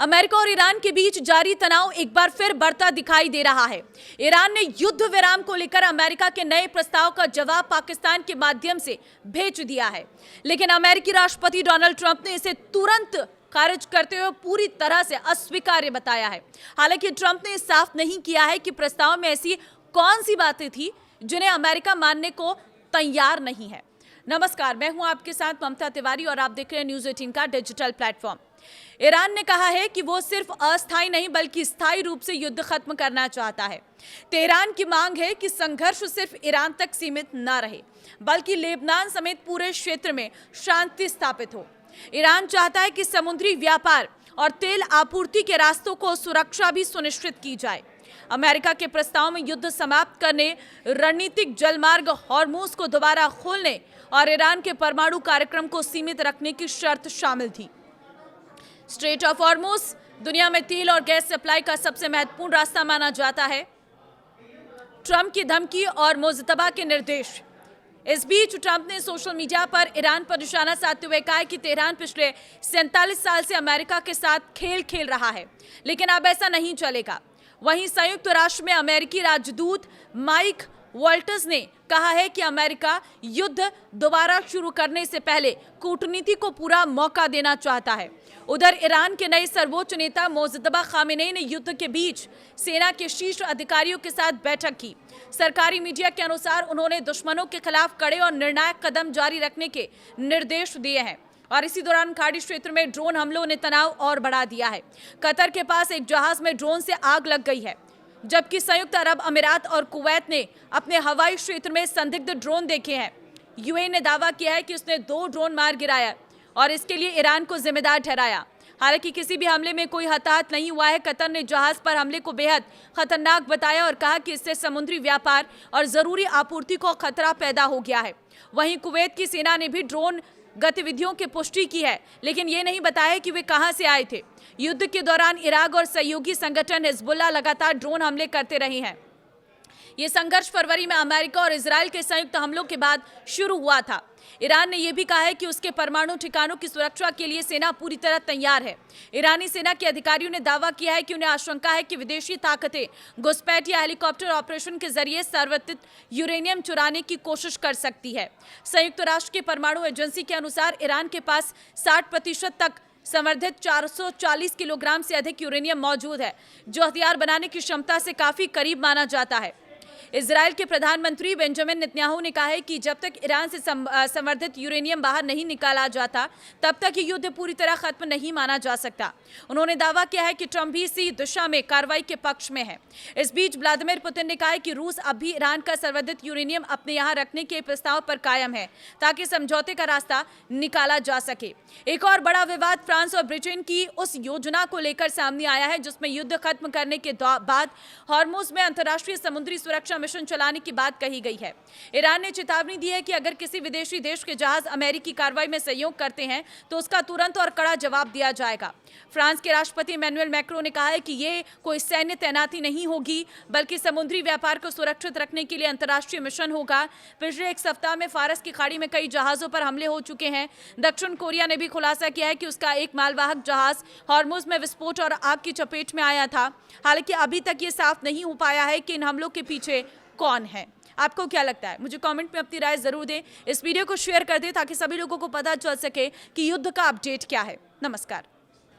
America और Iran के बीच जारी तनाव एक बार फिर बढ़ता दिखाई दे रहा है। ईरान ने युद्ध विराम को लेकर अमेरिका के नए प्रस्ताव का जवाब पाकिस्तान के माध्यम से भेज दिया है, लेकिन अमेरिकी राष्ट्रपति डोनाल्ड ट्रंप ने इसे तुरंत खारिज करते हुए पूरी तरह से अस्वीकार्य बताया है। हालांकि ट्रंप ने साफ नहीं किया है कि प्रस्ताव में ऐसी कौन सी बातें थी जिन्हें अमेरिका मानने को तैयार नहीं है। नमस्कार, मैं हूं आपके साथ ममता तिवारी और आप देख रहे हैं न्यूज़ 18 का डिजिटल प्लेटफॉर्म। ईरान ने कहा है कि वो सिर्फ अस्थायी नहीं बल्कि स्थायी रूप से युद्ध खत्म करना चाहता है। तेहरान की मांग है कि संघर्ष सिर्फ ईरान तक सीमित न रहे बल्कि लेबनान समेत पूरे क्षेत्र में शांति स्थापित हो। ईरान चाहता है कि समुद्री व्यापार और तेल आपूर्ति के रास्तों को सुरक्षा भी सुनिश्चित की जाए। अमेरिका के प्रस्ताव में युद्ध समाप्त करने, रणनीतिक जलमार्ग हॉर्मुज को दोबारा खोलने और ईरान के परमाणु कार्यक्रम को सीमित रखने की शर्त शामिल थी। स्ट्रेट ऑफ हॉर्मुज दुनिया में तेल और गैस सप्लाई का सबसे महत्वपूर्ण रास्ता माना जाता है। ट्रंप की धमकी और मुजतबा के निर्देश। इस बीच ट्रंप ने सोशल मीडिया पर ईरान पर निशाना साधते हुए कहा कि तेहरान पिछले 47 साल से अमेरिका के साथ खेल खेल रहा है, लेकिन अब ऐसा नहीं चलेगा। वहीं संयुक्त राष्ट्र में अमेरिकी राजदूत माइक वॉल्टर्स ने कहा है कि अमेरिका युद्ध दोबारा शुरू करने से पहले कूटनीति को पूरा मौका देना चाहता है। उधर ईरान के नए सर्वोच्च नेता मोजतबा खामेनेई ने युद्ध के बीच सेना के शीर्ष अधिकारियों के साथ बैठक की। सरकारी मीडिया के अनुसार उन्होंने दुश्मनों के खिलाफ कड़े और निर्णायक कदम जारी रखने के निर्देश दिए हैं और इसी दौरान खाड़ी क्षेत्र में ड्रोन हमलों ने तनाव और बढ़ा दिया है। कतर के पास एक जहाज में ड्रोन से आग लग गई है, जबकि संयुक्त अरब अमीरात और कुवैत ने अपने हवाई क्षेत्र में संदिग्ध ड्रोन देखे हैं। यूएई ने दावा किया है कि उसने 2 ड्रोन मार गिराया और इसके लिए ईरान को जिम्मेदार ठहराया। हालांकि किसी भी हमले में कोई हताहत नहीं हुआ है। कतर ने जहाज पर हमले को बेहद खतरनाक बताया और कहा कि इससे समुद्री व्यापार और जरूरी आपूर्ति को खतरा पैदा हो गया है। वहीं कुवैत की सेना ने भी ड्रोन गतिविधियों की पुष्टि की है, लेकिन ये नहीं बताया कि वे कहां से आए थे। युद्ध के दौरान इराक और सहयोगी संगठन हिजबुल्लाह लगातार ड्रोन हमले करते रहे हैं। ये संघर्ष फरवरी में अमेरिका और इजरायल के संयुक्त हमलों के बाद शुरू हुआ था। ईरान ने यह भी कहा है कि उसके परमाणु ठिकानों की सुरक्षा के लिए सेना पूरी तरह तैयार है। ईरानी सेना के अधिकारियों ने दावा किया है कि उन्हें आशंका है कि विदेशी ताकतें घुसपैठ या हेलीकॉप्टर ऑपरेशन के जरिए संवर्धित यूरेनियम चुराने की कोशिश कर सकती है। संयुक्त राष्ट्र की परमाणु एजेंसी के अनुसार ईरान के पास 60% तक संवर्धित 440 किलोग्राम से अधिक यूरेनियम मौजूद है, जो हथियार बनाने की क्षमता से काफी करीब माना जाता है। इजरायल के प्रधानमंत्री बेंजामिन नेतन्याहू ने कहा है कि जब तक ईरान से संवर्धित यूरेनियम बाहर नहीं निकाला जाता, तब तक ये युद्ध पूरी तरह खत्म नहीं माना जा सकता। उन्होंने दावा किया है कि ट्रंप भी इसी दिशा में कार्रवाई के पक्ष में है। इस बीच व्लादिमीर पुतिन ने कहा है कि रूस अब भी ईरान का संवर्धित यूरेनियम अपने यहाँ रखने के प्रस्ताव पर कायम है, ताकि समझौते का रास्ता निकाला जा सके। एक और बड़ा विवाद फ्रांस और ब्रिटेन की उस योजना को लेकर सामने आया है जिसमें युद्ध खत्म करने के बाद हॉर्मुज में अंतर्राष्ट्रीय समुद्री सुरक्षा मिशन चलाने की बात कही गई है। ईरान ने चेतावनी दी है कि अगर किसी विदेशी देश के जहाज अमेरिकी कार्रवाई में सहयोग करते हैं तो उसका तुरंत और कड़ा जवाब दिया जाएगा। फ्रांस के राष्ट्रपति इमैनुअल मैक्रों ने कहा है कि ये कोई सैन्य तैनाती नहीं होगी, बल्कि समुद्री व्यापार को सुरक्षित रखने के लिए अंतर्राष्ट्रीय मिशन होगा। पिछले एक सप्ताह में फारस की खाड़ी में कई जहाजों पर हमले हो चुके हैं। दक्षिण कोरिया ने भी खुलासा किया है कि उसका एक मालवाहक जहाज हॉर्मुज में विस्फोट और आग की चपेट में आया था। हालांकि अभी तक ये साफ नहीं हो पाया है कि इन हमलों के पीछे कौन है। आपको क्या लगता है? मुझे कमेंट में अपनी राय जरूर दें। इस वीडियो को शेयर कर दें ताकि सभी लोगों को पता चल सके कि युद्ध का अपडेट क्या है। नमस्कार।